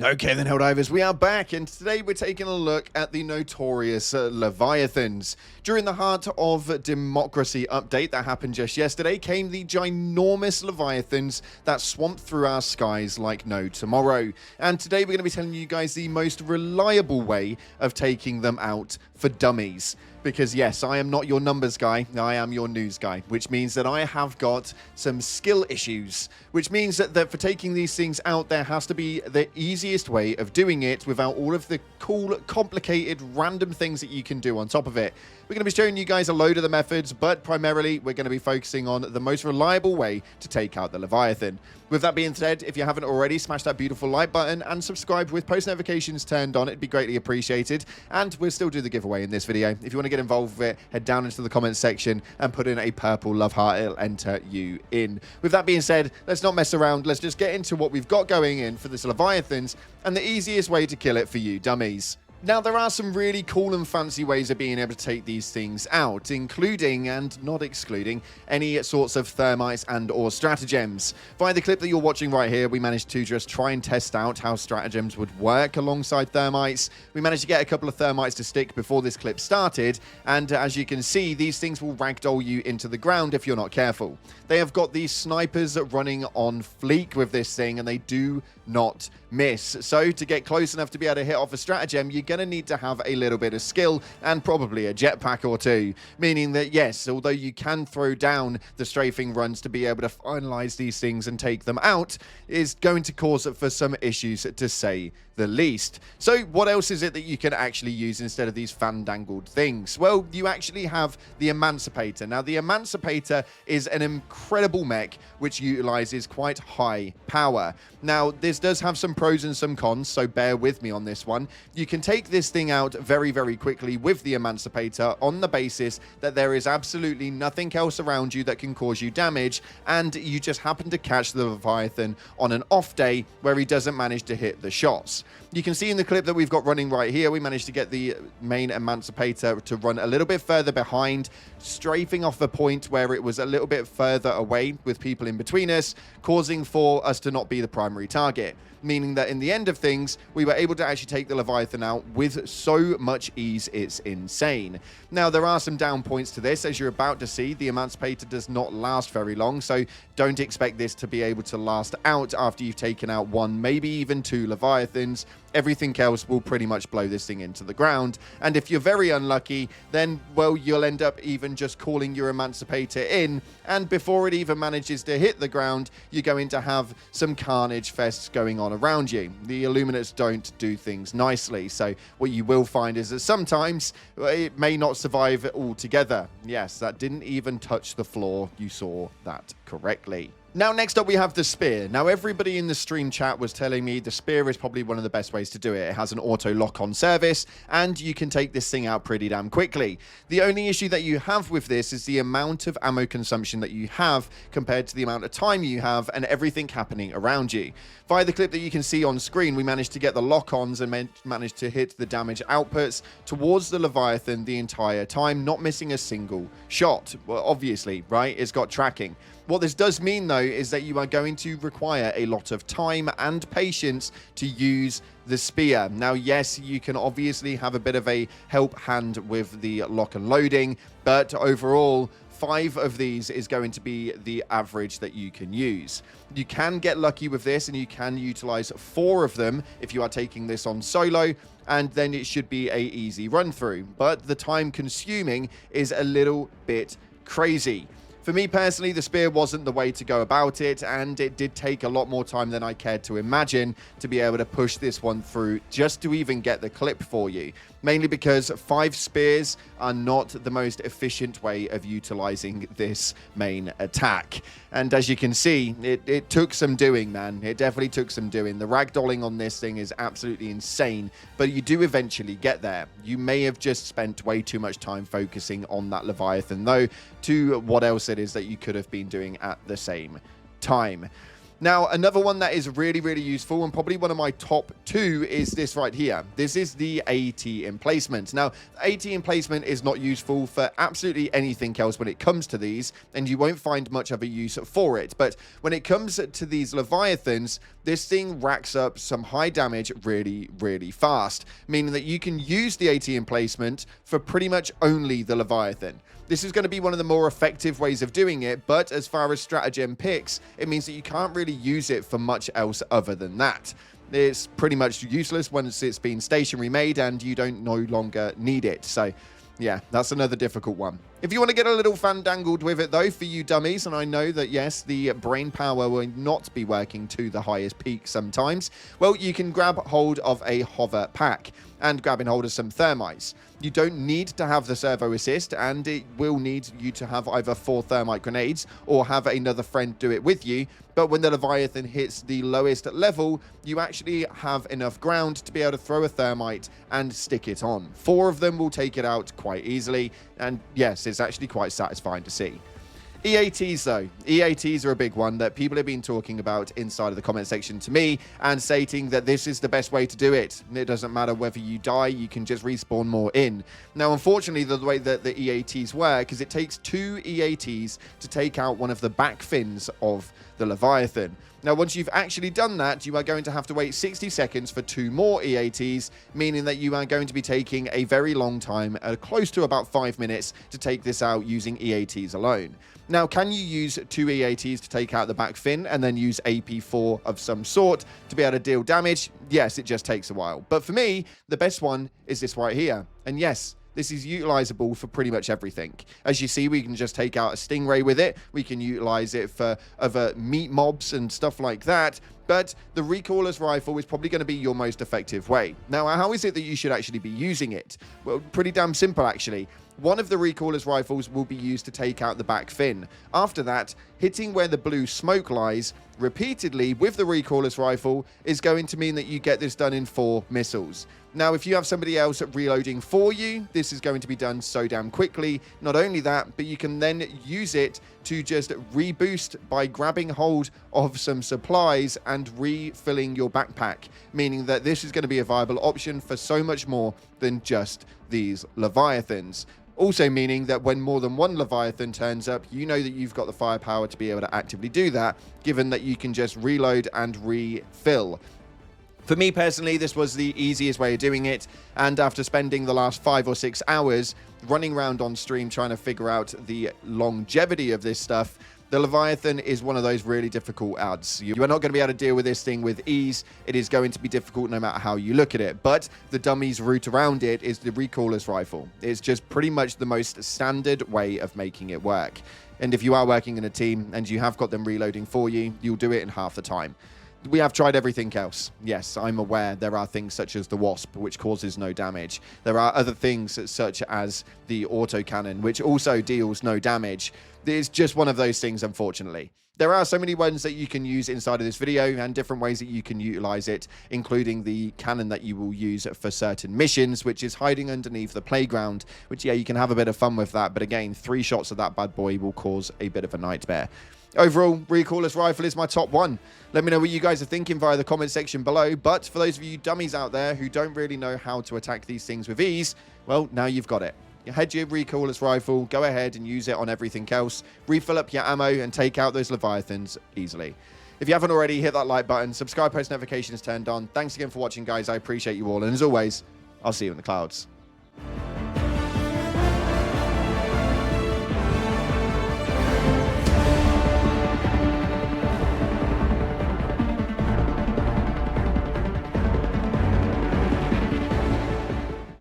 Okay then, Helldivers, we are back, and today we're taking a look at the notorious Leviathans. During the Heart of Democracy update that happened just yesterday came the ginormous Leviathans that swamped through our skies like no tomorrow. And today we're going to be telling you guys the most reliable way of taking them out for dummies. Because yes, I am not your numbers guy, I am your news guy, which means that I have got some skill issues, which means that for taking these things out, there has to be the easiest way of doing it without all of the cool, complicated, random things that you can do on top of it. We're going to be showing you guys a load of the methods, but primarily we're going to be focusing on the most reliable way to take out the Leviathan. With that being said, if you haven't already, smash that beautiful like button and subscribe with post notifications turned on. It'd be greatly appreciated. And we'll still do the giveaway in this video. If you want to get involved with it, head down into the comments section and put in a purple love heart. It'll enter you in. With that being said, let's not mess around. Let's just get into what we've got going in for this Leviathans and the easiest way to kill it for you dummies. Now, there are some really cool and fancy ways of being able to take these things out, including and not excluding any sorts of thermites and or stratagems. Via the clip that you're watching right here, we managed to just try and test out how stratagems would work alongside thermites. We managed to get a couple of thermites to stick before this clip started, and as you can see, these things will ragdoll you into the ground if you're not careful. They have got these snipers running on fleek with this thing, and they do not miss. So to get close enough to be able to hit off a stratagem, you're going to need to have a little bit of skill and probably a jetpack or two. Meaning that yes, although you can throw down the strafing runs to be able to finalize these things and take them out, is going to cause for some issues to say the least. So what else is it that you can actually use instead of these fandangled things? Well, you actually have the Emancipator. Now, the Emancipator is an incredible mech which utilizes quite high power. Now, this does have some pros and some cons, so bear with me on this one. You can take this thing out very, very quickly with the Emancipator on the basis that there is absolutely nothing else around you that can cause you damage, and you just happen to catch the Leviathan on an off day where he doesn't manage to hit the shots. You can see in the clip that we've got running right here, we managed to get the main Emancipator to run a little bit further behind, strafing off the point where it was a little bit further away with people in between us, causing for us to not be the primary target. Meaning that in the end of things, we were able to actually take the Leviathan out with so much ease, it's insane. Now, there are some down points to this. As you're about to see, the Emancipator does not last very long, so don't expect this to be able to last out after you've taken out one, maybe even two Leviathans. Everything else will pretty much blow this thing into the ground. And if you're very unlucky, then, well, you'll end up even just calling your Emancipator in, and before it even manages to hit the ground, you're going to have some carnage fests going on around you. The Illuminates don't do things nicely, so what you will find is that sometimes it may not survive altogether. Yes, that didn't even touch the floor. You saw that correctly. Now, next up, we have the spear. Now, everybody in the stream chat was telling me the spear is probably one of the best ways to do it. It has an auto lock-on service, and you can take this thing out pretty damn quickly. The only issue that you have with this is the amount of ammo consumption that you have compared to the amount of time you have and everything happening around you. Via the clip that you can see on screen, we managed to get the lock-ons and managed to hit the damage outputs towards the Leviathan the entire time, not missing a single shot. Well, obviously, right? It's got tracking. What this does mean, though, is that you are going to require a lot of time and patience to use the spear. Now, yes, you can obviously have a bit of a help hand with the lock and loading, but overall, 5 of these is going to be the average that you can use. You can get lucky with this, and you can utilize 4 of them if you are taking this on solo, and then it should be a easy run through. But the time consuming is a little bit crazy. For me personally, the spear wasn't the way to go about it, and it did take a lot more time than I cared to imagine to be able to push this one through just to even get the clip for you. Mainly because 5 spears are not the most efficient way of utilizing this main attack. And as you can see, it took some doing, man. It definitely took some doing. The ragdolling on this thing is absolutely insane, but you do eventually get there. You may have just spent way too much time focusing on that Leviathan, though, to what else it is that you could have been doing at the same time. Now, another one that is really, really useful, and probably one of my top 2, is this right here. This is the AT-Emplacement. Now, AT-Emplacement is not useful for absolutely anything else when it comes to these, and you won't find much of a use for it. But when it comes to these Leviathans, this thing racks up some high damage really, really fast, meaning that you can use the AT-Emplacement for pretty much only the Leviathan. This is going to be one of the more effective ways of doing it, but as far as stratagem picks, it means that you can't really use it for much else other than that. It's pretty much useless once it's been stationary made and you don't no longer need it. So yeah, that's another difficult one. If you want to get a little fandangled with it though, for you dummies, and I know that yes, the brain power will not be working to the highest peak sometimes, well, you can grab hold of a hover pack and grabbing hold of some thermites. You don't need to have the servo assist, and it will need you to have either 4 thermite grenades or have another friend do it with you. But when the Leviathan hits the lowest level, you actually have enough ground to be able to throw a thermite and stick it on. 4 of them will take it out quite easily, and yes, it's actually quite satisfying to see. EATs though. EATs are a big one that people have been talking about inside of the comment section to me and stating that this is the best way to do it. It doesn't matter whether you die, you can just respawn more in. Now, unfortunately, the way that the EATs work is it takes 2 EATs to take out one of the back fins of the Leviathan. Now, once you've actually done that, you are going to have to wait 60 seconds for 2 more EATs, meaning that you are going to be taking a very long time, close to about 5 minutes, to take this out using EATs alone. Now, can you use 2 EATs to take out the back fin and then use AP4 of some sort to be able to deal damage? Yes, it just takes a while. But for me, the best one is this right here. And yes, this is utilizable for pretty much everything. As you see, we can just take out a stingray with it. We can utilize it for other meat mobs and stuff like that. But the Recoilless Rifle is probably going to be your most effective way. Now, how is it that you should actually be using it? Well, pretty damn simple, actually. One of the Recoilless Rifles will be used to take out the back fin. After that, hitting where the blue smoke lies repeatedly with the Recoilless Rifle is going to mean that you get this done in 4 missiles. Now, if you have somebody else reloading for you, this is going to be done so damn quickly. Not only that, but you can then use it to just reboost by grabbing hold of some supplies and refilling your backpack, meaning that this is going to be a viable option for so much more than just these Leviathans. Also meaning that when more than one Leviathan turns up, you know that you've got the firepower to be able to actively do that, given that you can just reload and refill. For me personally, this was the easiest way of doing it, and after spending the last 5 or 6 hours running around on stream trying to figure out the longevity of this stuff, the Leviathan is one of those really difficult adds. You are not going to be able to deal with this thing with ease. It is going to be difficult no matter how you look at it. But the Dummies route around it is the Recoilless Rifle. It's just pretty much the most standard way of making it work. And if you are working in a team and you have got them reloading for you, you'll do it in half the time. We have tried everything else. Yes, I'm aware there are things such as the Wasp, which causes no damage. There are other things such as the autocannon, which also deals no damage. It's just one of those things, unfortunately. There are so many ones that you can use inside of this video and different ways that you can utilize it, including the cannon that you will use for certain missions, which is hiding underneath the playground, which, yeah, you can have a bit of fun with that. But again, 3 shots of that bad boy will cause a bit of a nightmare. Overall, Recoilless Rifle is my top one. Let me know what you guys are thinking via the comment section below. But for those of you dummies out there who don't really know how to attack these things with ease, well, now you've got it. You head your Recoilless Rifle, go ahead and use it on everything else, refill up your ammo and take out those Leviathans easily. If you haven't already, hit that like button, subscribe, post notifications turned on. Thanks again for watching, guys. I appreciate you all. And as always, I'll see you in the clouds.